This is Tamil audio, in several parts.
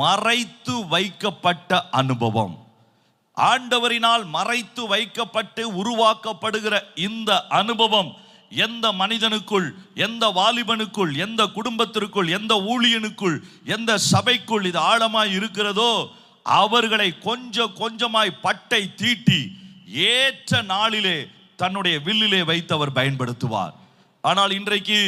மறைத்து வைக்கப்பட்ட அனுபவம். ஆண்டவரினால் மறைத்து வைக்கப்பட்டு உருவாக்கப்படுகிற இந்த அனுபவம் எந்த மனிதனுக்குள், எந்த வாலிபனுக்குள், எந்த குடும்பத்திற்குள், எந்த ஊழியனுக்குள், எந்த சபைக்குள் இது ஆழமாய் இருக்கிறதோ அவர்களை கொஞ்சம் கொஞ்சமாய் பட்டை தீட்டி ஏற்ற நாளிலே தன்னுடைய வில்லிலே வைத்து அவர் பயன்படுத்துவார். ஆனால் இன்றைக்கு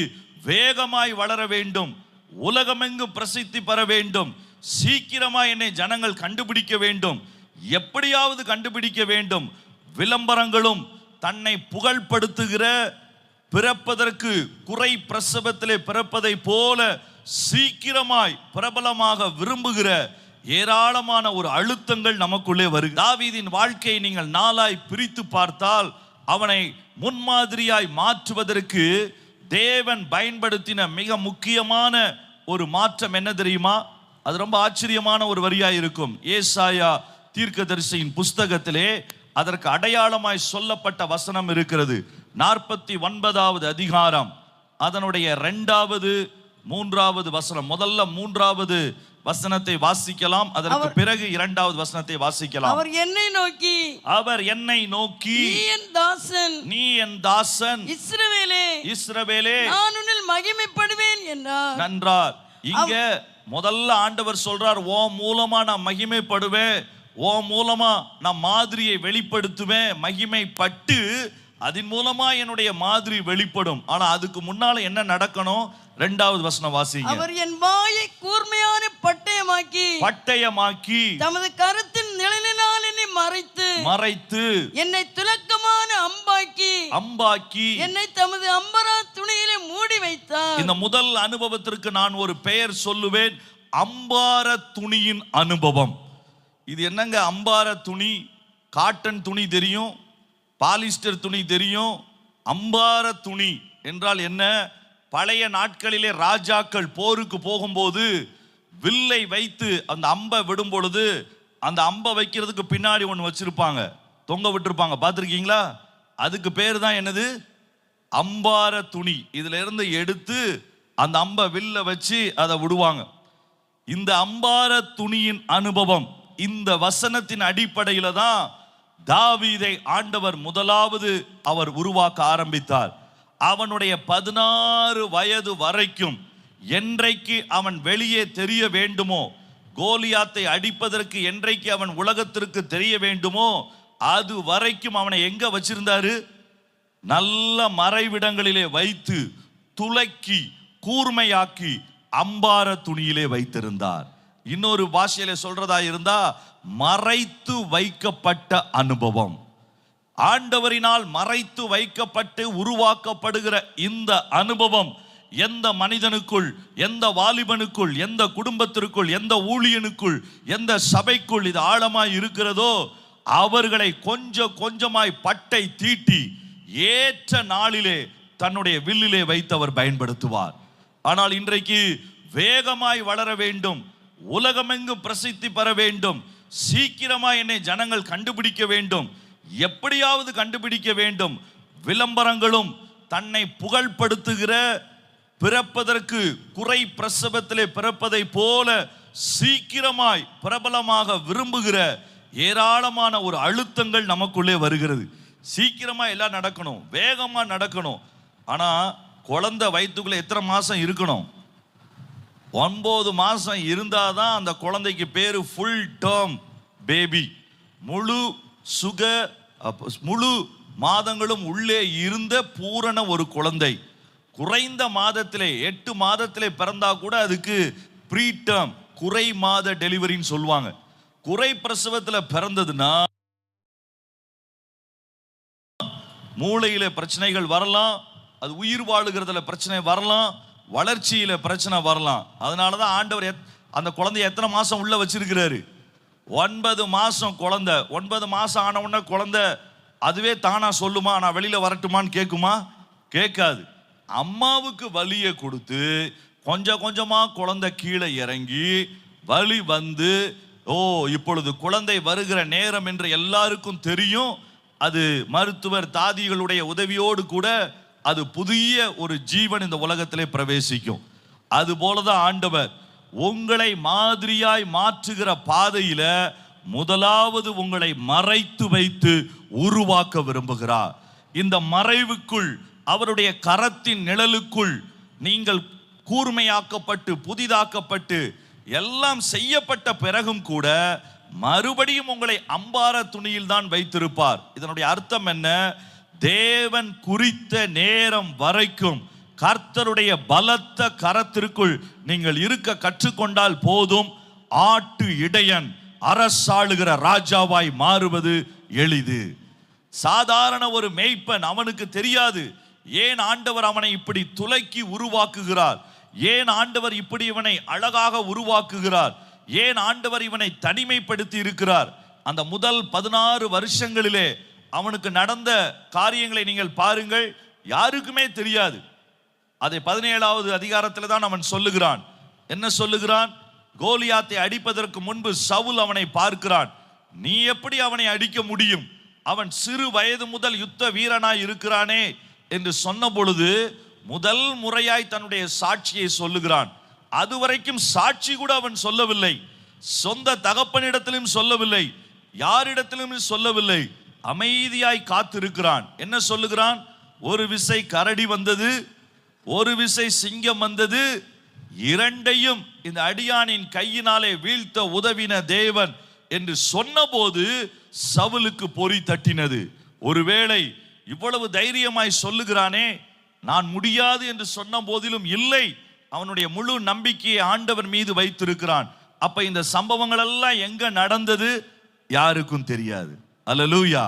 வேகமாய் வளர வேண்டும், உலகமெங்கும் பிரசித்தி பெற வேண்டும், சீக்கிரமாய் என்னை ஜனங்கள் கண்டுபிடிக்க வேண்டும், எப்படியாவது கண்டுபிடிக்க வேண்டும். விளம்பரங்களும் தன்னை புகழ்படுத்துகிற, பிறப்பதற்கு குறை பிரசவத்திலே பிறப்பதை போல சீக்கிரமாய் பிரபலமாக விரும்புகிற ஏராளமான ஒரு அழுத்தங்கள் நமக்குள்ளே வருகிறது. தாவீதின் வாழ்க்கையை நீங்கள் நாளாய் பிரித்து பார்த்தால் அவனை முன்மாதிரியாய் மாற்றுவதற்கு தேவன் பயன்படுத்தின மிக முக்கியமான ஒரு மாற்றம் என்ன தெரியுமா? அது ரொம்ப ஆச்சரியமான ஒரு வரியாய் இருக்கும். ஏசாயா தீர்க்கதரிசியின் புஸ்தகத்திலே அதற்கு அடையாளமாய் சொல்லப்பட்ட வசனம் இருக்கிறது. 49வது அதிகாரம் அதனுடைய 2வது 3வது வசனம். முதல்ல 3வது வசனத்தை வாசிக்கலாம், அதற்கு பிறகு 2வது வசனத்தை வாசிக்கலாம். அவர் என்னை நோக்கி நீ என் தாசன் இஸ்ரவேலே நான் உன்னில் மகிமைப்படுவேன் என்றார். நன்றார். இங்க முதல்ல ஆண்டவர் சொல்றார், ஓ மூலமா நான் மகிமைப்படுவேன், ஓ மூலமா நான் மாதிரியை வெளிப்படுத்துவேன், மகிமைப்பட்டு அதன் மூலமா என்னுடைய மாதிரி வெளிப்படும். ஆனா அதுக்கு முன்னால என்ன நடக்கணும்? 2வது வசனம் வாசிங்க. அவர் என் வாயை கூர்மையான பட்டயமாக்கி தமது கரத்தின் நிழலினால் என்னை மறைத்து என்னை துலக்கமான அம்பாக்கி என்னை தமது அம்பரா துணியிலே மூடி வைத்தார். இந்த முதல் அனுபவத்திற்கு நான் ஒரு பெயர் சொல்லுவேன், அம்பார துணியின் அனுபவம். இது என்னங்க அம்பார துணி? காட்டன் துணி தெரியும், பாலிஸ்டர் துணி தெரியும். அம்பார துணி என்றால் என்ன? பழைய நாட்களிலே ராஜாக்கள் போருக்கு போகும்போது வில்லை வைத்து அந்த அம்பை விடும் பொழுது அந்த அம்பை வைக்கிறதுக்கு பின்னாடி ஒன்று வச்சிருப்பாங்க, தொங்க விட்டுருப்பாங்க, பார்த்துருக்கீங்களா? அதுக்கு பேர் தான் என்னது? அம்பார துணி. இதுல இருந்து எடுத்து அந்த அம்பை வில்ல வச்சு அதை விடுவாங்க. இந்த அம்பார துணியின் அனுபவம், இந்த வசனத்தின் அடிப்படையில தான் தாவீதை ஆண்டவர் முதலாவது அவர் உருவாக்க ஆரம்பித்தார். அவனுடைய 16 வயது வரைக்கும் என்றைக்கு அவன் வெளியே தெரிய வேண்டுமோ, கோலியாத்தை அடிப்பதற்கு என்றைக்கு அவன் உலகத்திற்கு தெரிய வேண்டுமோ அது வரைக்கும் அவனை எங்க வச்சிருந்தாரு? நல்ல மறைவிடங்களிலே வைத்து துலக்கி கூர்மையாக்கி அம்பார துணியிலே வைத்திருந்தார். இன்னொரு பாஷையில சொல்றதா இருந்தா மறைத்து வைக்கப்பட்ட அனுபவம். ஆண்டவரினால் மறைத்து வைக்கப்பட்டு உருவாக்கப்படுகிற இந்த அனுபவம் எந்த மனிதனுக்குள், எந்த வாலிபனுக்குள், எந்த குடும்பத்திற்குள், எந்த ஊழியனுக்குள், எந்த சபைக்குள் இது ஆழமாய் இருக்கிறதோ அவர்களை கொஞ்சம் கொஞ்சமாய் பட்டை தீட்டி ஏற்ற நாளிலே தன்னுடைய வில்லிலே வைத்து அவர் பயன்படுத்துவார். ஆனால் இன்றைக்கு வேகமாய் வளர வேண்டும், உலகமெங்கும் பிரசித்தி பெற வேண்டும், சீக்கிரமாய் என்னை ஜனங்கள் கண்டுபிடிக்க வேண்டும், எப்படியாவது கண்டுபிடிக்க வேண்டும். விளம்பரங்களும் தன்னை புகழ்படுத்துகிற, பிறப்பதற்கு குறை பிரசவத்திலே பிறப்பதை போல சீக்கிரமாய் பிரபலமாக விரும்புகிற ஏராளமான ஒரு அழுத்தங்கள் நமக்குள்ளே வருகிறது. சீக்கிரமா எல்லாம் நடக்கணும், வேகமா நடக்கணும். ஆனா குழந்தை வயிற்றுக்குள்ள எத்தனை மாசம் இருக்கணும்? 9 மாசம் இருந்தாதான் அந்த குழந்தைக்கு பேரு ஃபுல் டேர்ம் பேபி. முழு மாதங்களும் உள்ளே இருந்த பூரண ஒரு குழந்தை. குறைந்த மாதத்திலே 8 மாதத்திலே பிறந்தா கூட அதுக்கு ப்ரீ டேர்ம், குறை மாத டெலிவரின்னு சொல்லுவாங்க. குறை பிரசவத்தில் பிறந்ததுன்னா மூளையில பிரச்சனைகள் வரலாம், அது உயிர் வாழுகிறதுல பிரச்சனை வரலாம், வளர்ச்சியில பிரச்சனை வரலாம். அதனாலதான் ஆண்டவர் அந்த குழந்தைய எத்தனை மாசம் உள்ள வச்சிருக்கிறாரு? 9 மாசம் குழந்தை. 9 மாசம் ஆன உடனே குழந்தை அதுவே தானா சொல்லுமா, நான் வெளியில வரட்டுமான்னு கேட்குமா? கேட்காது. அம்மாவுக்கு வலியை கொடுத்து கொஞ்சம் கொஞ்சமா குழந்தை கீழே இறங்கி வலி வந்து, ஓ இப்பொழுது குழந்தை வருகிற நேரம் என்று எல்லாருக்கும் தெரியும். அது மருத்துவர் தாதிகளுடைய உதவியோடு கூட அது புதிய ஒரு ஜீவன் இந்த உலகத்திலே பிரவேசிக்கும். அது போலதான் ஆண்டவர் உங்களை மாதிரியாய் மாற்றுகிற பாதையில முதலாவது உங்களை மறைத்து வைத்து உருவாக்க விரும்புகிறார். இந்த மறைவுக்குள், அவருடைய கரத்தின் நிழலுக்குள் நீங்கள் கூர்மையாக்கப்பட்டு புதிதாக்கப்பட்டு எல்லாம் செய்யப்பட்ட பிறகும் கூட மறுபடியும் உங்களை அம்பார துணியில் தான் வைத்திருப்பார். இதனுடைய அர்த்தம் என்ன? தேவன் குறித்த நேரம் வரைக்கும் கர்த்தருடைய பலத்த கரத்திற்குள் நீங்கள் இருக்க கற்றுக்கொண்டால் போதும். ஆட்டு இடையன் அரசாளுகிற ராஜாவாய் மாறுவது எளிது. சாதாரண ஒரு மேய்ப்பன், அவனுக்கு தெரியாது ஏன் ஆண்டவர் அவனை இப்படி துலக்கி உருவாக்குகிறார், ஏன் ஆண்டவர் இப்படி இவனை அழகாக உருவாக்குகிறார், ஏன் ஆண்டவர் இவனை தனிமைப்படுத்தி இருக்கிறார். அந்த முதல் 16 வருஷங்களிலே அவனுக்கு நடந்த காரியங்களை நீங்கள் பாருங்கள், யாருக்குமே தெரியாது. அதை 17வது அதிகாரத்தில் தான் அவன் சொல்லுகிறான். என்ன சொல்லுகிறான்? கோலியாத்தை அடிப்பதற்கு முன்பு சவுல் அவனை பார்க்கிறான். நீ எப்படி அவனை அடிக்க முடியும்? அவன் சிறு வயது முதல் யுத்த வீரனாய் இருக்கிறானே என்று சொன்ன பொழுது முதல் முறையாய் தன்னுடைய சாட்சியை சொல்லுகிறான். அதுவரைக்கும் சாட்சி கூட அவன் சொல்லவில்லை. சொந்த தகப்பனிடத்திலும் சொல்லவில்லை, யாரிடத்திலும் சொல்லவில்லை. அமைதியாய் காத்திருக்கிறான். என்ன சொல்லுகிறான்? ஒரு விசை கரடி வந்தது, ஒரு விசை சிங்கம் வந்தது, இரண்டையும் இந்த அடியானின் கையினாலே வீழ்த்த உதவின தேவன் என்று சொன்னபோது சவுலுக்கு பொறி தட்டினது. ஒருவேளை இவ்வளவு தைரியமாய் சொல்லுகிறானே, நான் முடியாது என்று சொன்ன போதிலும் இல்லை, அவனுடைய முழு நம்பிக்கையை ஆண்டவர் மீது வைத்திருக்கிறான். அப்ப இந்த சம்பவங்கள் எல்லாம் எங்க நடந்தது யாருக்கும் தெரியாது. அல்லேலூயா.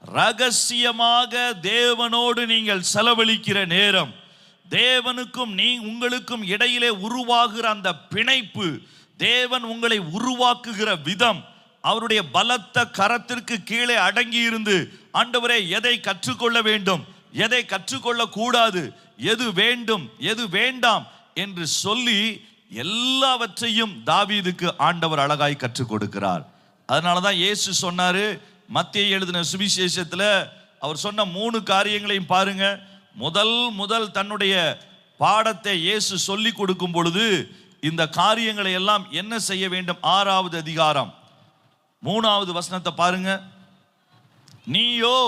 ரகசியமாக தேவனோடு நீங்கள் செலவழிக்கிற நேரம், தேவனுக்கும் உங்களுக்கும் இடையிலே உருவாகுற அந்த பிணைப்பு, தேவன் உங்களை உருவாக்குகிற விதம், அவருடைய பலத்த கரத்திற்கு கீழே அடங்கி இருந்து ஆண்டவரே எதை கற்றுக்கொள்ள வேண்டும், எதை கற்றுக்கொள்ள கூடாது, எது வேண்டும் எது வேண்டாம் என்று சொல்லி எல்லாவற்றையும் தாவீதுக்கு ஆண்டவர் அழகாய் கற்றுக் கொடுக்கிறார். அதனாலதான் இயேசு சொன்னாரு, மத்தேயு எழுதின சுவிசேஷத்துல அவர் சொன்ன 3 காரியங்களையும் பாருங்க. முதல் தன்னுடைய பாடத்தை இயேசு சொல்லி கொடுக்கும் பொழுது இந்த காரியங்களை எல்லாம் என்ன செய்ய வேண்டும்? 6வது அதிகாரம் 3வது வசனத்தை பாருங்க. நீயோ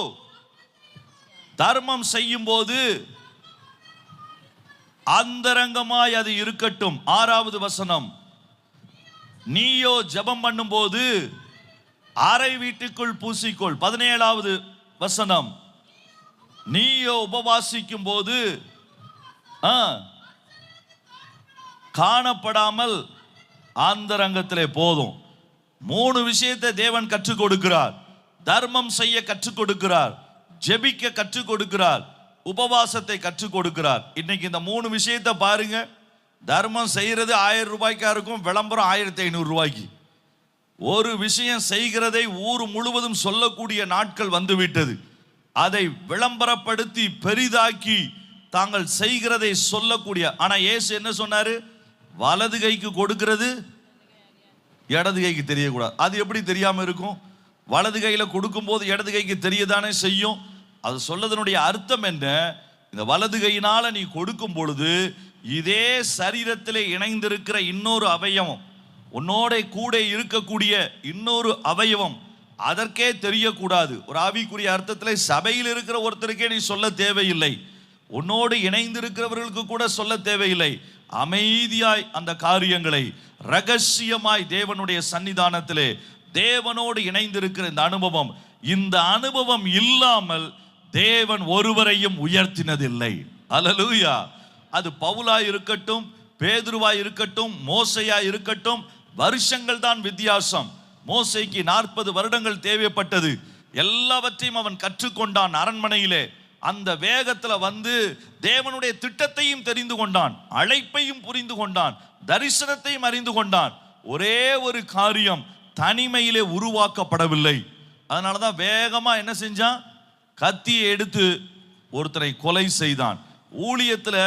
தர்மம் செய்யும் போது அந்தரங்கமாய் அது இருக்கட்டும். 6வது வசனம். நீயோ ஜெபம் பண்ணும் போது அறை வீட்டுக்குள் பூசிக்கொள். 17வது வசனம். நீயோ உபவாசிக்கும் போது காணப்படாமல் அந்தரங்கத்திலே போதும். 3 விஷயத்தை தேவன் கற்றுக் கொடுக்கிறார். தர்மம் செய்ய கற்றுக் கொடுக்கிறார், ஜெபிக்க கற்றுக் கொடுக்கிறார், உபவாசத்தை கற்றுக் கொடுக்கிறார். இன்னைக்கு இந்த 3 விஷயத்தை பாருங்க. தர்மம் செய்யறது 1000 ரூபாய்க்கா இருக்கும், விளம்பரம் 1500 ரூபாய்க்கு. ஒரு விஷயம் செய்கிறதை ஊர் முழுவதும் சொல்லக்கூடிய நாட்கள் வந்துவிட்டது. அதை விளம்பரப்படுத்தி பெரிதாக்கி தாங்கள் செய்கிறதை சொல்லக்கூடிய. ஆனா இயேசு என்ன சொன்னாரு? வலது கைக்கு கொடுக்கிறது இடது கைக்கு தெரியக்கூடாது. அது எப்படி தெரியாம இருக்கும்? வலது கையில கொடுக்கும் போது இடது கைக்கு தெரியதானே செய்யும். அது சொல்லதனுடைய அர்த்தம் என்ன? இந்த வலது கையினால நீ கொடுக்கும் பொழுது இதே சரீரத்திலே இணைந்திருக்கிற இன்னொரு அவயவம், உன்னோட கூட இருக்கக்கூடிய இன்னொரு அவயவம், அதற்கே தெரியக்கூடாது. ஒரு ஆவிக்குரிய அர்த்தத்தில் சபையில் இருக்கிற ஒருத்தருக்கே நீ சொல்ல தேவையில்லை, உன்னோடு இணைந்திருக்கிறவர்களுக்கு கூட சொல்ல தேவையில்லை. அமைதியாய் அந்த காரியங்களை ரகசியமாய் தேவனுடைய சன்னிதானத்திலே தேவனோடு இணைந்திருக்கிற இந்த அனுபவம் இல்லாமல் தேவன் ஒருவரையும் உயர்த்தினதில்லை. அல்லேலூயா. அது பவுலாய் இருக்கட்டும், பேதுருவாய் இருக்கட்டும், மோசையாய் இருக்கட்டும், வருஷங்கள் தான் வித்தியாசம். மோசைக்கு 40 வருடங்கள் தேவைப்பட்டது. எல்லாவற்றையும் அவன் கற்றுக்கொண்டான் அரண்மனையிலே. அந்த வேகத்துல வந்து தேவனுடைய திட்டத்தையும் தெரிந்து கொண்டான், அழைப்பையும் புரிந்து கொண்டான், தரிசனத்தையும் அறிந்து கொண்டான். ஒரே ஒரு காரியம் தனிமையிலே உருவாக்கப்படவில்லை. அதனாலதான் வேகமா என்ன செஞ்சான்? கத்தியை எடுத்து ஒருத்தரை கொலை செய்தான். ஊழியத்துல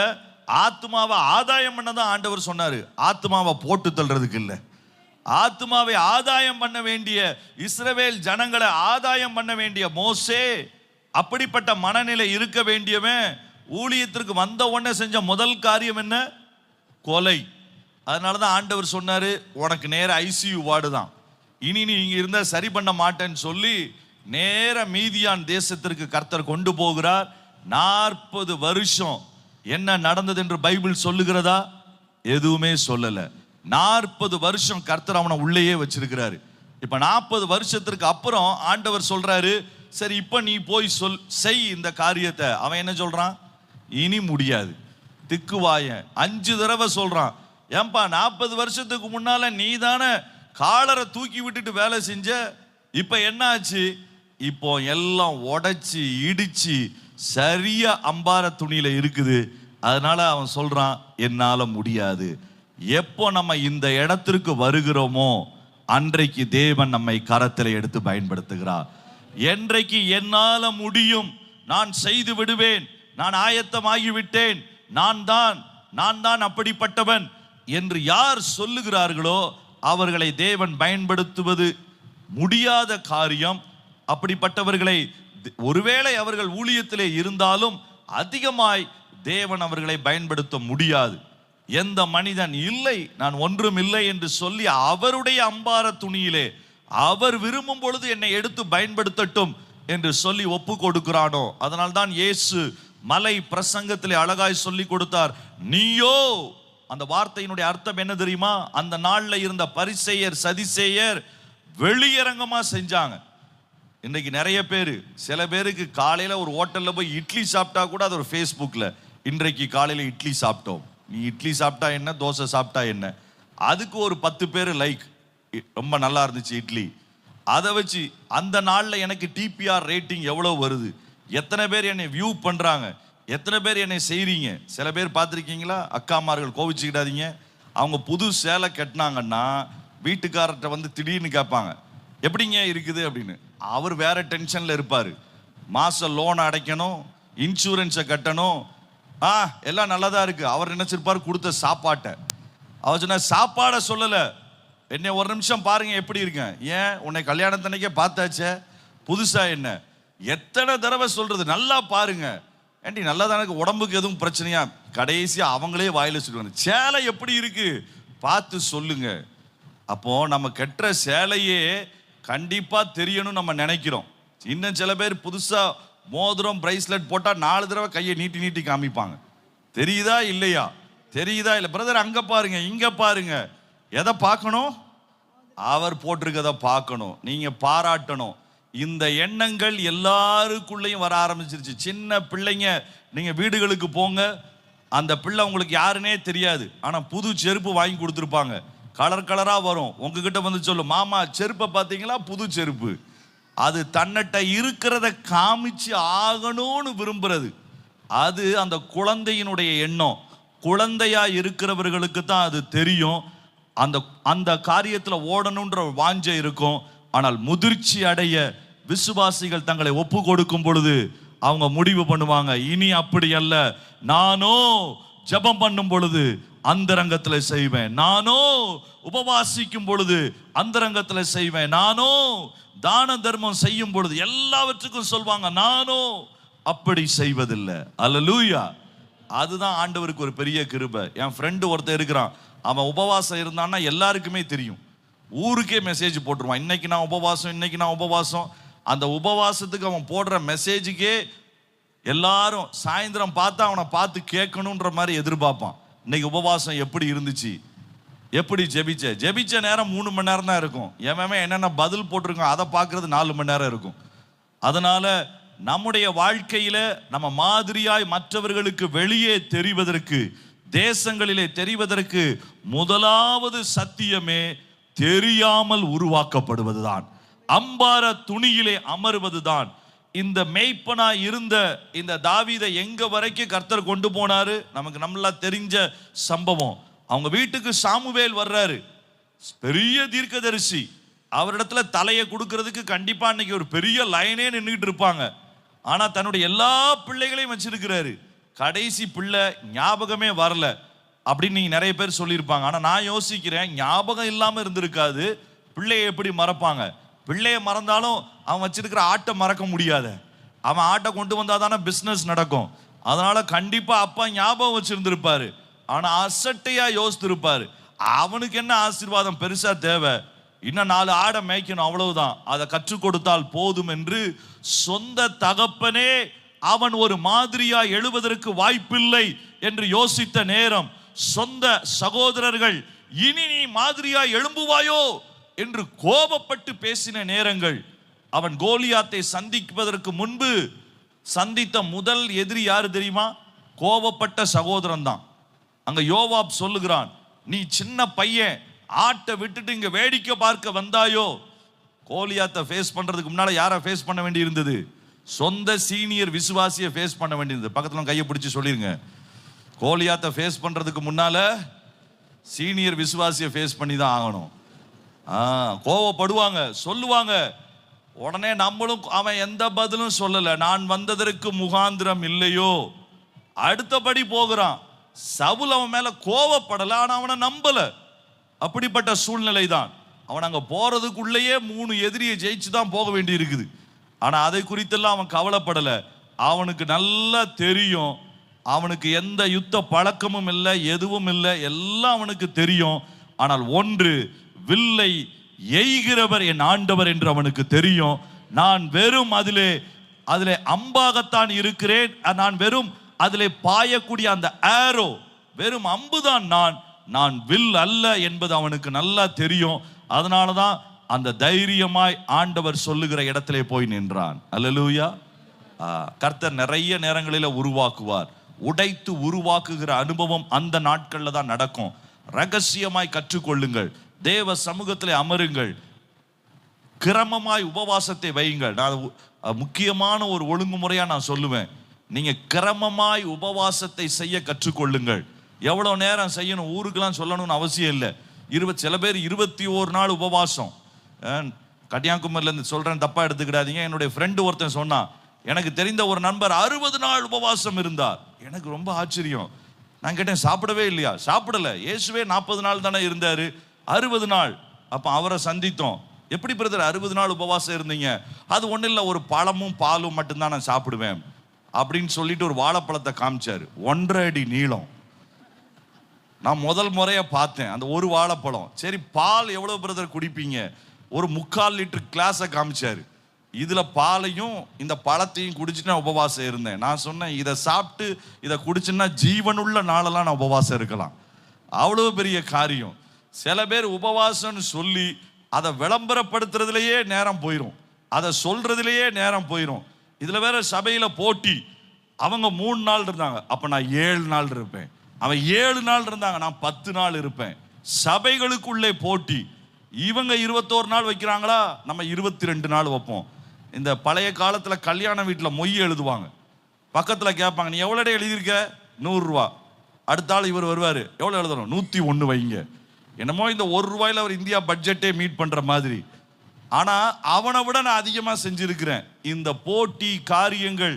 ஆத்மாவை ஆதாயம் பண்ணதான் ஆண்டவர் சொன்னாரு, ஆத்மாவை போட்டு தள்ளுறதுக்கு இல்லை. ஆத்மாவை ஆதாயம் பண்ண வேண்டிய இஸ்ரவேல் ஜனங்களை ஆதாயம் பண்ண வேண்டிய மோசே அப்படிப்பட்ட மனநிலை இருக்க வேண்டியவன் ஊழியத்திற்கு வந்த உடனே செஞ்ச முதல் காரியம் என்ன? கொலை. அதனாலதான் ஆண்டவர் சொன்னாரு, உனக்கு நேர ஐசியூ வார்டு தான், இனி நீ இங்க இருந்தா சரி பண்ண மாட்டேன்னு சொல்லி நேர மீதியான் தேசத்திற்கு கர்த்தர் கொண்டு போகிறார். 40 வருஷம் என்ன நடந்தது என்று பைபிள் சொல்லுகிறதா? எதுவுமே சொல்லல. 40 வருஷம் கர்த்தர் அவனை உள்ளேயே வச்சிருக்கிறாரு. இப்ப 40 வருஷத்திற்கு அப்புறம் ஆண்டவர் சொல்றாரு, சரி இப்ப நீ போய் செய் இந்த காரியத்தை. அவன் என்ன சொல்றான்? இனி முடியாது. திக்குவாயன் 5 தடவை சொல்றான், ஏன்பா 40 வருஷத்துக்கு முன்னால நீ தானே காலரை தூக்கி விட்டுட்டு வேலை செஞ்ச, இப்ப என்ன ஆச்சு? இப்போ எல்லாம் உடைச்சு இடிச்சு சரியா அம்பார துணியில இருக்குது. அதனால அவன் சொல்றான், என்னால முடியாது. எப்போ நம்ம இந்த இடத்திற்கு வருகிறோமோ அன்றைக்கு தேவன் நம்மை கரத்தில் எடுத்து பயன்படுத்துகிறார். என்றைக்கு என்னால முடியும், நான் செய்து விடுவேன், நான் ஆயத்தமாகி விட்டேன், நான் தான் அப்படிப்பட்டவன் என்று யார் சொல்லுகிறார்களோ அவர்களை தேவன் பயன்படுத்துவது முடியாத காரியம். அப்படிப்பட்டவர்களை ஒருவேளை அவர்கள் ஊழியத்திலே இருந்தாலும் அதிகமாய் தேவன் அவர்களை பயன்படுத்த முடியாது. எந்த மனிதன் இல்லை நான் ஒன்றும் இல்லை என்று சொல்லி அவருடைய அம்பார துணியிலே அவர் விரும்பும் பொழுது என்னை எடுத்து பயன்படுத்தட்டும் என்று சொல்லி ஒப்பு கொடுக்கிறானோ, அதனால்தான் இயேசு மலை பிரசங்கத்திலே அழகாய் சொல்லி கொடுத்தார். நீயோ, அந்த வார்த்தையினுடைய அர்த்தம் என்ன தெரியுமா? அந்த நாள்ல இருந்த பரிசேயர் சதிசேயர் வெளியரங்கமா செஞ்சாங்க. இன்னைக்கு நிறைய பேர், சில பேருக்கு காலையில ஒரு ஹோட்டல்ல போய் இட்லி சாப்பிட்டா கூட அது ஒரு ஃபேஸ்புக்ல, இன்றைக்கு காலையில இட்லி சாப்பிட்டோம். நீ இட்லி சாப்பிட்டா என்ன, தோசை சாப்பிட்டா என்ன, அதுக்கு ஒரு 10 பேர் லைக், ரொம்ப நல்லா இருந்துச்சு இட்லி. அதை வச்சு அந்த நாளில் எனக்கு டிபிஆர் ரேட்டிங் எவ்வளோ வருது, எத்தனை பேர் என்னை வியூ பண்ணுறாங்க, எத்தனை பேர் என்னை செய்கிறீங்க. சில பேர் பார்த்துருக்கீங்களா, அக்காமார்கள் கோவிச்சுக்கிடாதீங்க, அவங்க புது சேலை கட்டினாங்கன்னா வீட்டுக்காரர்கிட்ட வந்து திடீர்னு கேட்பாங்க, எப்படிங்க இருக்குது அப்படின்னு. அவர் வேற டென்ஷனில் இருப்பார், மாதம் லோன் அடைக்கணும், இன்சூரன்ஸை கட்டணும், எல்லாம் நல்லதா இருக்கு. அவர் நினைச்சிருப்பார் கொடுத்த சாப்பாட்டை. அவர் சொன்ன சாப்பாடை சொல்லலை, என்னை ஒரு நிமிஷம் பாருங்க எப்படி இருக்கேன், ஏன் உன்னை கல்யாணத்தன்னைக்கே பார்த்தாச்சே, புதுசா என்ன, எத்தனை தடவை சொல்றது, நல்லா பாருங்க ஏண்டி நல்லா தானே, உடம்புக்கு எதுவும் பிரச்சனையா, கடைசியா அவங்களே வாயில சொல்லுவாங்க, சேலை எப்படி இருக்கு பார்த்து சொல்லுங்க. அப்போ நம்ம கெட்டுற சேலையே கண்டிப்பா தெரியணும் நம்ம நினைக்கிறோம். இன்னும் சில பேர் புதுசா மோதிரம் பிரைஸ்லெட் போட்டா 4 தடவை கையை நீட்டி நீட்டி காமிப்பாங்க, தெரியுதா இல்லையா, தெரியுதா இல்லை, பிரதர் அங்க பாருங்க இங்க பாருங்க. எதை பார்க்கணும்? அவர் போட்டிருக்கதை பார்க்கணும், நீங்க பாராட்டணும். இந்த எண்ணங்கள் எல்லாருக்குள்ளேயும் வர ஆரம்பிச்சிருச்சு. சின்ன பிள்ளைங்க, நீங்க வீடுகளுக்கு போங்க, அந்த பிள்ளை உங்களுக்கு யாருன்னே தெரியாது, ஆனா புது செருப்பு வாங்கி கொடுத்துருப்பாங்க, கலர் கலரா வரும், உங்ககிட்ட வந்து சொல்லும், மாமா செருப்பை பார்த்தீங்களா, புது செருப்பு. அது தன்னிட்ட இருக்கிறத காமிச்சு ஆகணும்னு விரும்புறது, அது அந்த குழந்தையினுடைய எண்ணம். குழந்தையா இருக்கிறவர்களுக்கு தான் அது தெரியும், அந்த அந்த காரியத்தில் ஓடணுன்ற வாஞ்சை இருக்கும். ஆனால் முதிர்ச்சி அடைய விசுவாசிகள் தங்களை ஒப்பு கொடுக்கும் பொழுது அவங்க முடிவு பண்ணுவாங்க, இனி அப்படி அல்ல, நானோ ஜெபம் பண்ணும் பொழுது அந்தரங்கத்தில் செய்வேன், நானோ உபவாசிக்கும் பொழுது அந்தரங்கத்தில் செய்வேன், நானோ தான தர்மம் செய்யும் பொழுது, எல்லாவற்றுக்கும் சொல்வாங்க, நானோ அப்படி செய்வதில்லை. அல்லேலூயா. அதுதான் ஆண்டவருக்கு ஒரு பெரிய கிருபை. என் ஃப்ரெண்டு ஒருத்தர் இருக்கிறான், அவன் உபவாசம் இருந்தான்னா எல்லாருக்குமே தெரியும், ஊருக்கே மெசேஜ் போட்டுருவான், இன்னைக்கு நான் உபவாசம், இன்னைக்கு நான் உபவாசம். அந்த உபவாசத்துக்கு அவன் போடுற மெசேஜுக்கே எல்லாரும் சாயந்தரம் பார்த்தா அவனை பார்த்து கேட்கணுன்ற மாதிரி எதிர்பார்ப்பான், இன்னைக்கு உபவாசம் எப்படி இருந்துச்சு, எப்படி ஜெபிச்ச நேரம் 3 மணி நேரம் தான் இருக்கும், எவன் என்னென்ன பதில் போட்டிருக்கோம் அதை பார்க்கறது 4 மணி நேரம் இருக்கும். அதனால நம்முடைய வாழ்க்கையில நம்ம மாதிரியாய் மற்றவர்களுக்கு வெளியே தெரிவதற்கு, தேசங்களிலே தெரிவதற்கு முதலாவது சத்தியமே தெரியாமல் உருவாக்கப்படுவதுதான், அம்பார துணியிலே அமர்வதுதான். இந்த மேய்ப்பனா இருந்த இந்த தாவீதை எங்க வரைக்கும் கர்த்தர் கொண்டு போனாரு, நமக்கு நல்லா தெரிஞ்ச சம்பவம். அவங்க வீட்டுக்கு சாமுவேல் வர்றாரு, பெரிய தீர்க்கதரிசி, அவரிடத்துல தலையை கொடுக்கறதுக்கு கண்டிப்பா அன்னைக்கு ஒரு பெரிய லைனே நின்றுட்டு இருப்பாங்க. ஆனா தன்னுடைய எல்லா பிள்ளைகளையும் வச்சிருக்கிறாரு, கடைசி பிள்ளை ஞாபகமே வரல அப்படின்னு நீங்க நிறைய பேர் சொல்லியிருப்பாங்க. ஆனா நான் யோசிக்கிறேன், ஞாபகம் இல்லாம இருந்திருக்காது, பிள்ளையை எப்படி மறப்பாங்க? பிள்ளைய மறந்தாலும் அவன் வச்சிருக்கிற ஆட்டை மறக்க முடியாது, அவன் ஆட்டை கொண்டு வந்தாதானே பிசினஸ் நடக்கும். அதனால கண்டிப்பா அப்பா ஞாபகம் வச்சிருந்திருப்பாரு, ஆனா அசட்டையா யோசித்திருப்பாரு. அவனுக்கு என்ன ஆசீர்வாதம் பெருசா தேவை? இன்னும் 4 ஆடை மேய்க்கணும், அவ்வளவுதான், அதை கற்றுக் கொடுத்தால் போதும் என்று சொந்த தகப்பனே அவன் ஒரு மாதிரியா எழுவதற்கு வாய்ப்பில்லை என்று யோசித்த நேரம், சொந்த சகோதரர்கள் இனி நீ மாதிரியா எழும்புவாயோ என்று கோபப்பட்டு பேசின நேரங்கள், அவன் கோலியாத்தை சந்திப்பதற்கு முன்பு சந்தித்த முதல் எதிரி யாரு தெரியுமா? கோபப்பட்ட சகோதரன் தான். அங்க யோவாப் சொல்லுகிறான், நீ சின்ன பையன், ஆட்டை விட்டுட்டு இங்க வேடிக்கை பார்க்க வந்தாயோ. கோலியாத்தை ஃபேஸ் பண்றதுக்கு முன்னால யாரை ஃபேஸ் பண்ண வேண்டி இருந்தது? சொந்த சீனியர் விசுவாசியை ஃபேஸ் பண்ண வேண்டியிருந்தது. பக்கத்துல கையை பிடிச்சி சொல்லிருங்க, கோலியாத்தை ஃபேஸ் பண்றதுக்கு முன்னால சீனியர் விசுவாசியை ஃபேஸ் பண்ணி தான் ஆகணும். கோவப்படுவாங்க, சொல்லுவாங்க. உடனே நம்மளும் அவன் எந்த பதிலும் சொல்லல, நான் வந்ததற்கு முகாந்திரம் இல்லையோ. அடுத்தபடி போகிறான். சவுல் அவன் மேல கோவப்படல, ஆனா அவனை நம்பல. அப்படிப்பட்ட சூழ்நிலை தான். அவன் அங்க போறதுக்குள்ளேயே 3 எதிரியை ஜெயிச்சு தான் போக வேண்டி இருக்குது. ஆனா அதை குறித்தெல்லாம் அவன் கவலைப்படல. அவனுக்கு நல்லா தெரியும், அவனுக்கு எந்த யுத்த பழக்கமும் இல்லை, எதுவும் இல்லை, எல்லாம் அவனுக்கு தெரியும். ஆனால் ஒன்று, வில்லை எய்கிறவர் என் ஆண்டவர் என்று அவனுக்கு தெரியும். நான் வெறும் அதிலே அம்பாகத்தான் இருக்கிறேன், நான் வெறும் அதிலே பாயக்கூடிய அந்த ஆரோ, வெறும் அம்புதான் நான் வில் அல்ல என்பது அவனுக்கு நல்லா தெரியும். அதனாலதான் அந்த தைரியமாய் ஆண்டவர் சொல்லுகிற இடத்திலே போய் நின்றான். அல்லேலூயா. கர்த்தர் நிறைய நேரங்களில் உருவாக்குவார். உடைத்து உருவாக்குகிற அனுபவம் அந்த நாட்கள்ல தான் நடக்கும். ரகசியமாய் கற்றுக்கொள்ளுங்கள், தேவ சமூகத்திலே அமருங்கள், கிரமமாய் உபவாசத்தை வையுங்கள். நான் முக்கியமான ஒரு ஒழுங்குமுறையா நான் சொல்லுவேன், நீங்க கிரமமாய் உபவாசத்தை செய்ய கற்றுக்கொள்ளுங்கள். எவ்வளவு நேரம் செய்யணும் ஊருக்கெல்லாம் சொல்லணும்னு அவசியம் இல்லை. சில பேர் 21 நாள் உபவாசம். கன்னியாகுமரியில இருந்து சொல்றேன், தப்பா எடுத்துக்கிடாதீங்க. என்னுடைய ஃப்ரெண்டு ஒருத்தன் சொன்னான், எனக்கு தெரிந்த ஒரு நண்பர் 60 நாள் உபவாசம் இருந்தார். எனக்கு ரொம்ப ஆச்சரியம். நான் கேட்டேன், சாப்பிடவே இல்லையா? சாப்பிடல. இயேசுவே 40 நாள் தானே இருந்தாரு, 60 நாள். அப்ப அவரை சந்தித்தோம். எப்படி பிரதர் 60 நாள் உபவாசம் இருந்தீங்க? அது ஒன்றும் இல்லை, ஒரு பழமும் பாலும் மட்டும்தான் நான் சாப்பிடுவேன் அப்படின்னு சொல்லிட்டு ஒரு வாழைப்பழத்தை காமிச்சாரு. 1.5 அடி நீளம். நான் முதல் முறையா பார்த்தேன் அந்த ஒரு வாழைப்பழம். சரி, பால் எவ்வளவு பிரதர் குடிப்பீங்க? ஒரு 3/4 லிட்டர் கிளாஸை காமிச்சாரு. இதுல பாலையும் இந்த பழத்தையும் குடிச்சுட்டு நான் உபவாசம் இருந்தேன். நான் சொன்னேன், இதை சாப்பிட்டு இதை குடிச்சுன்னா ஜீவனுள்ள நாளெல்லாம் நான் உபவாசம் இருக்கலாம். அவ்வளவு பெரிய காரியம். சில பேர் உபவாசம்னு சொல்லி அதை விளம்பரப்படுத்துறதுலயே நேரம் போயிடும், அதை சொல்றதுலயே நேரம் போயிடும். இதுல வேற சபையில போட்டி. அவங்க 3 நாள் இருந்தாங்க, அப்ப நான் 7 நாள் இருப்பேன். அவன் 7 நாள் இருந்தாங்க, நான் 10 நாள் இருப்பேன். சபைகளுக்குள்ளே போட்டி. இவங்க 21 நாள் வைக்கிறாங்களா, நம்ம 22 நாள் வைப்போம். இந்த பழைய காலத்துல கல்யாண வீட்டில் மொய் எழுதுவாங்க. பக்கத்துல கேட்பாங்க, நீ எவ்வளோ எழுதியிருக்க? 100 ரூபா. அடுத்த ஆள் இவர் வருவாரு, எவ்வளோ எழுதணும்? 101 வைங்க. என்னமோ இந்த 1 ரூபாயில அவர் இந்தியா பட்ஜெட்டே மீட் பண்ற மாதிரி. ஆனா அவனை விட நான் அதிகமா செஞ்சிருக்கிறேன். இந்த போட்டி காரியங்கள்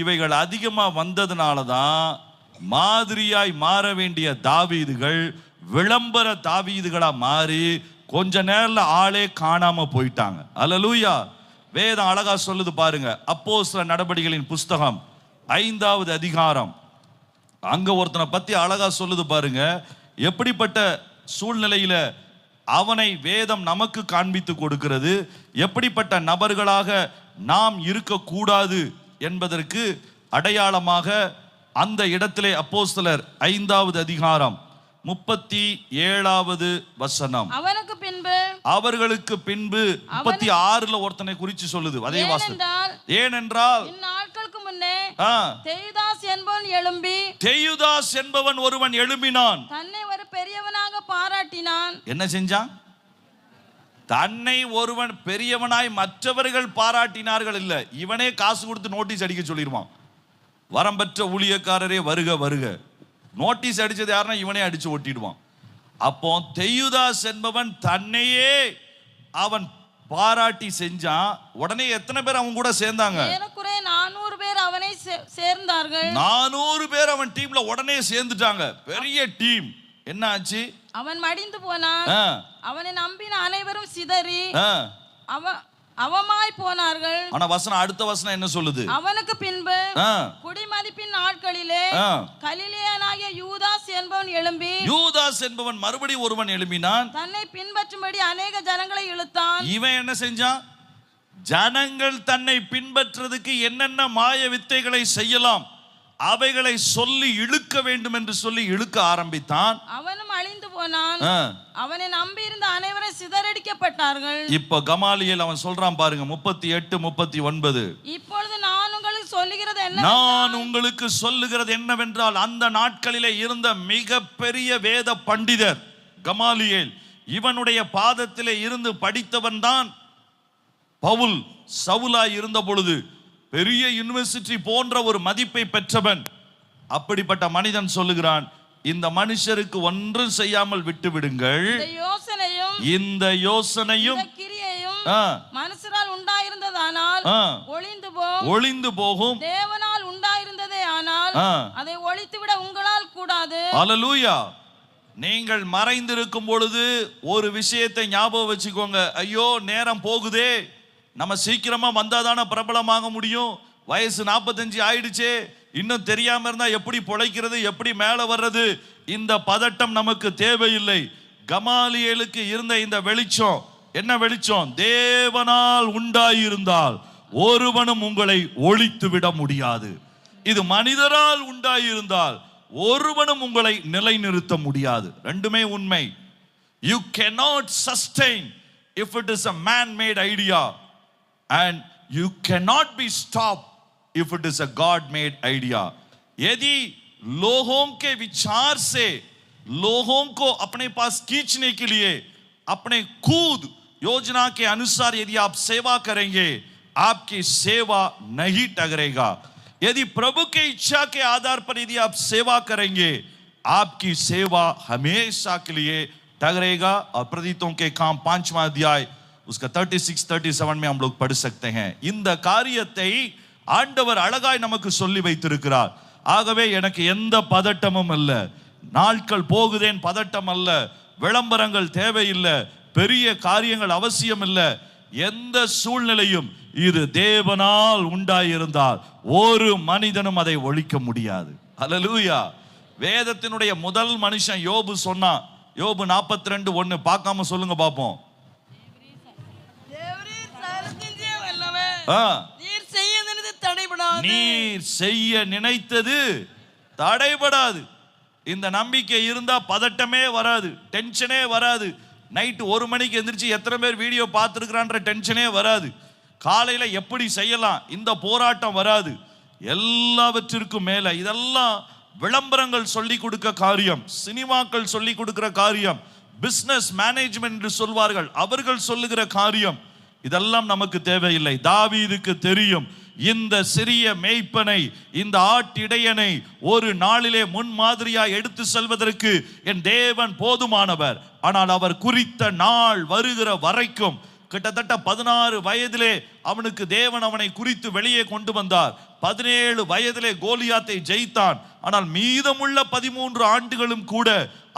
இவைகள் அதிகமா வந்ததுனால தான் மாதிரியாய் மாற வேண்டிய தாவீதுகள் விளம்பர தாவீதுகளா மாறி கொஞ்ச நேரத்துல ஆளே காணாம போயிட்டாங்க. அல்லேலூயா. வேதம் அழகா சொல்லுது பாருங்க. அப்போஸ்தலர் நடபடிகளின் புஸ்தகம் 5வது அதிகாரம், அங்க ஒருத்தனை பத்தி அழகா சொல்லுது பாருங்க. எப்படிப்பட்ட சூழ்நிலையில அவனை வேதம் நமக்கு காண்பித்து கொடுக்கிறது, எப்படிப்பட்ட நபர்களாக நாம் இருக்கக்கூடாது என்பதற்கு அடையாளமாக அந்த இடத்திலே அப்போஸ்தலர் 5வது அதிகாரம் 37வது வசனம். அவர்களுக்கு பின்பு 36ல ஒருத்தனை குறித்து சொல்லுது. அதே வாசனம். ஏனென்றால் நாட்களுக்கு முன்னே தெயுதாஸ் என்பவன் ஒருவன் எழும்பினான், தன்னை ஒரு பெரியவனாக பாராட்டினான். என்ன செஞ்சான்? தன்னை ஒருவன் பெரியவனாய் மற்றவர்கள் பாராட்டினார்கள் இல்ல, இவனே காசு கொடுத்து நோட்டீஸ் அடிக்க சொல்லிடுவான். வரம்பற்ற ஊழியக்காரரே வருக வருக. நோட்டீஸ் அடிச்சது யாருன்னா இவனே அடிச்சு ஒட்டிடுவான். அப்போ தெயுதாஸ் என்பவன் தன்னையே அவன் பாராட்டி செஞ்சான். உடனே எத்தனை பேர் அவன் கூட சேர்ந்தாங்க? 400 பேர் அவனை சேர்ந்தார்கள். 400 பேர் அவன் டீம்ல உடனே சேர்ந்துட்டாங்க. பெரிய டீம். என்ன ஆச்சு? அவன் மடிந்து போனான். அவனை நம்பின அனைவரும் சிதறி அவமாய் போனார்கள். ஆனா வசனம் அடுத்த வசனம் என்ன சொல்லுது? அவனுக்கு பின்பு குடிமதிப்பின் நாட்களிலே கலிலேயனாகிய யூதாஸ் என்பவன் எழும்பி, யூதாஸ் என்பவன் மறுபடியும் ஒருவன் எழும்பினான், தன்னை பின்பற்றும்படி அநேக ஜனங்களை இழுத்தான். இவன் என்ன செஞ்சான்? ஜனங்கள் தன்னை பின்பற்றுறதுக்கு என்னென்ன மாய வித்தைகளை செய்யலாம் அவைகளை சொல்லி இழுக்க வேண்டும் என்று சொல்லி இழுக்க ஆரம்பித்தான். அவனும் அழிந்து போனான். அவனை நம்பி இருந்த அனைவரும் சிதறடிக்கப்பட்டார்கள். இப்ப கமாலியேல் அவன் சொல்றான் பாருங்க 38 39. இப்பொழுது நான் உங்களுக்கு சொல்லுகிறது என்னவென்றால் அந்த நாட்களிலே இருந்த மிகப்பெரிய வேத பண்டிதர் கமாலியேல், இவனுடைய பாதத்திலே இருந்து படித்தவன் தான் பவுல். சவுலாய் இருந்த பொழுது பெரிய யூனிவர்சிட்டி போன்ற ஒரு மதிப்பை பெற்றவன். அப்படிப்பட்ட மனிதன் சொல்லுகிறான், இந்த மனுஷருக்கு ஒன்றும் செய்யாமல் விட்டு விடுங்கள். இந்த யோசனையும் மனுஷரால் உண்டாயிருந்ததானால் ஒளிந்து போகும், தேவனால் உண்டாயிருந்ததே ஆனால் அதை ஒழித்துவிட உங்களால் கூடாது. அல்லேலூயா. நீங்கள் மறைந்திருக்கும் பொழுது ஒரு விஷயத்தை ஞாபகம் வச்சுக்கோங்க, ஐயோ நேரம் போகுதே, நம்ம சீக்கிரமா வந்தாதானே பிரபலமாக முடியும், வயசு 45 ஆயிடுச்சே, இன்னும் தெரியாம இருந்தா எப்படி பொழைக்கிறது, எப்படி மேல வர்றது, இந்த பதட்டம் நமக்கு தேவையில்லை. கமாலியேலுக்கு இருந்த இந்த வெளிச்சம் என்ன வெளிச்சம்? தேவனால் உண்டாயிருந்தால் ஒருவனும் உங்களை ஒழித்து விட முடியாது. இது மனிதரால் உண்டாயிருந்தால் ஒருவனும் உங்களை நிலைநிறுத்த முடியாது. ரெண்டுமே உண்மை. You cannot sustain if it is a man-made idea, and you cannot be stopped if it is a God-made idea. यदि लोगों के विचार से लोगों को अपने पास खींचने के लिए अपने खुद योजना के अनुसार यदि आप सेवा करेंगे, आपकी सेवा नहीं टगरेगा. यदि प्रभु के इच्छा के आधार पर यदि आप सेवा करेंगे, आपकी सेवा हमेशा के लिए टगरेगा. और प्रेरितों के काम 5वां अध्याय उसका 36-37 में हम लोग पढ़ सकते हैं. இந்த காரியத்தை ஆண்டவர் அழகாய் நமக்கு சொல்லி வைத்திருக்கிறார். ஆகவே எனக்கு எந்த பதட்டமும் அல்ல, நாட்கள் போகுதேன் பதட்டம் அல்ல, விளம்பரங்கள் தேவையில்லை, பெரிய காரியங்கள் அவசியம் இல்லை. எந்த சூழ்நிலையும் இது தேவனால் உண்டாயிருந்தால் ஒரு மனிதனும் அதை ஒழிக்க முடியாது. அல்லேலூயா. வேதத்தினுடைய முதல் மனுஷன் யோபு சொன்னா, யோபு 42:1 பார்க்காம சொல்லுங்க பாப்போம். நீர் செய்ய நினைத்தது தடைபடாது. இந்த நம்பிக்கை இருந்தா பதட்டமே வராது, டென்ஷனே வராது. நைட்டு 1 மணிக்கு எந்திரிச்சு எத்தனை பேர் வீடியோ பார்த்துருக்கிறான்ற டென்ஷனே வராது. காலையில எப்படி செய்யலாம் இந்த போராட்டம் வராது. எல்லாவற்றிற்கும் மேல இதெல்லாம் விளம்பரங்கள் சொல்லி கொடுக்க காரியம், சினிமாக்கள் சொல்லி கொடுக்கிற காரியம், பிசினஸ் மேனேஜ்மெண்ட் என்று சொல்வார்கள், அவர்கள் சொல்லுகிற காரியம், இதெல்லாம் நமக்கு தேவையில்லை. தாவீதுக்கு தெரியும், இந்த சிறிய மேய்ப்பனை, இந்த ஆட்டிடையனை ஒரு நாளிலே முன்மாதிரியா எடுத்து செல்வதற்கு என் தேவன் போதுமானவர். ஆனால் அவர் குறித்த நாள் வருகிற வரைக்கும் கிட்டத்தட்ட 16 வயதிலே அவனுக்கு தேவன் அவனை குறித்து வெளியே கொண்டு வந்தார். 17 வயதிலே கோலியாத்தை ஜெயித்தான். ஆனால் மீதமுள்ள 13 ஆண்டுகளும் கூட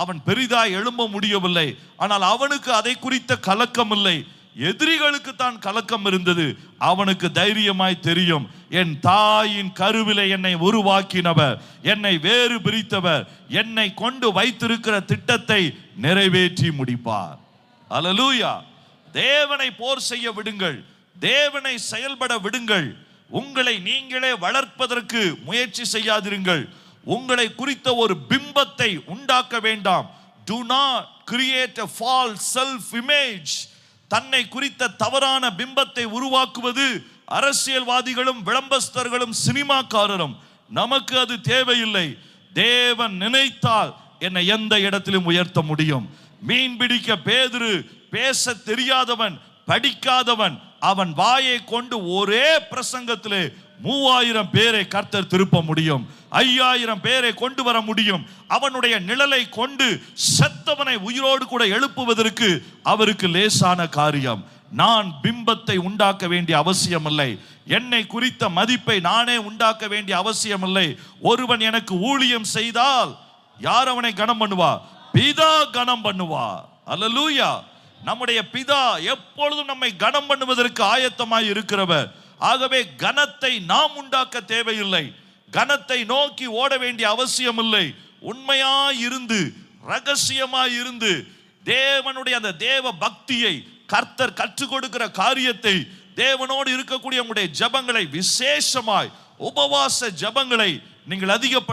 அவன் பெரிதாய் எழும்ப முடியவில்லை. ஆனால் அவனுக்கு அதை குறித்த கலக்கம் இல்லை, எதிரிகளுக்கு தான் கலக்கம் இருந்தது. அவனுக்கு தைரியமாய் தெரியும், என் தாயின் கருவிலே என்னை உருவாக்கினவர், என்னை வேறு பிரித்தவர், என்னை கொண்டு வைத்திருக்கிற திட்டத்தை நிறைவேற்றி முடிப்பார். அல்லேலூயா. தேவனை போர் செய்ய விடுங்கள், தேவனை செயல்பட விடுங்கள். உங்களை நீங்களே வளர்ப்பதற்கு முயற்சி செய்யாதிருங்கள். உங்களை குறித்த ஒரு பிம்பத்தை உண்டாக்க வேண்டாம். Do not create a false self image. தன்னை குறித்த தவறான பிம்பத்தை உருவாக்குவது அரசியல்வாதிகளும் விளம்பரஸ்தர்களும் சினிமாக்காரரும். நமக்கு அது தேவையில்லை. தேவன் நினைத்தால் என்னை எந்த இடத்திலும் உயர்த்த முடியும். மீன் பிடிக்க பேதுரு பேச தெரியாதவன், படிக்காதவன், அவன் வாயை கொண்டு ஒரே பிரசங்கத்திலே 3000 பேரை கர்த்தர் திருப்ப முடியும், 5000 பேரை கொண்டு வர முடியும். அவனுடைய நிழலை கொண்டு செத்தவனை உயிரோடு கூட எழுப்புவதற்கு அவருக்கு லேசான காரியம். நான் பிம்பத்தை உண்டாக்க வேண்டிய அவசியம் இல்லை, என்னை குறித்த மதிப்பை நானே உண்டாக்க வேண்டிய அவசியம் இல்லை. ஒருவன் எனக்கு ஊழியம் செய்தால் யார் அவனை கனம் பண்ணுவா? பிதா கனம் பண்ணுவா. அல்லேலூயா. நம்முடைய பிதா எப்பொழுதும் நம்மை கனம் பண்ணுவதற்கு ஆயத்தமாய் இருக்கிறவர். ஆகவே கனத்தை நாம் உண்டாக்க தேவையில்லை, கனத்தை நோக்கி ஓட வேண்டிய அவசியம் இல்லை. உண்மையாய் இருந்து, ரகசியமாய் இருந்து, தேவனுடைய அந்த தேவ பக்தியை, கர்த்தர் கற்றுக் கொடுக்கிற காரியத்தை, தேவனோடு இருக்கக்கூடிய உங்களுடைய ஜெபங்களை, விசேஷமாய் உபவாச ஜெபங்களை நீங்கள் அதிகப்படுத்த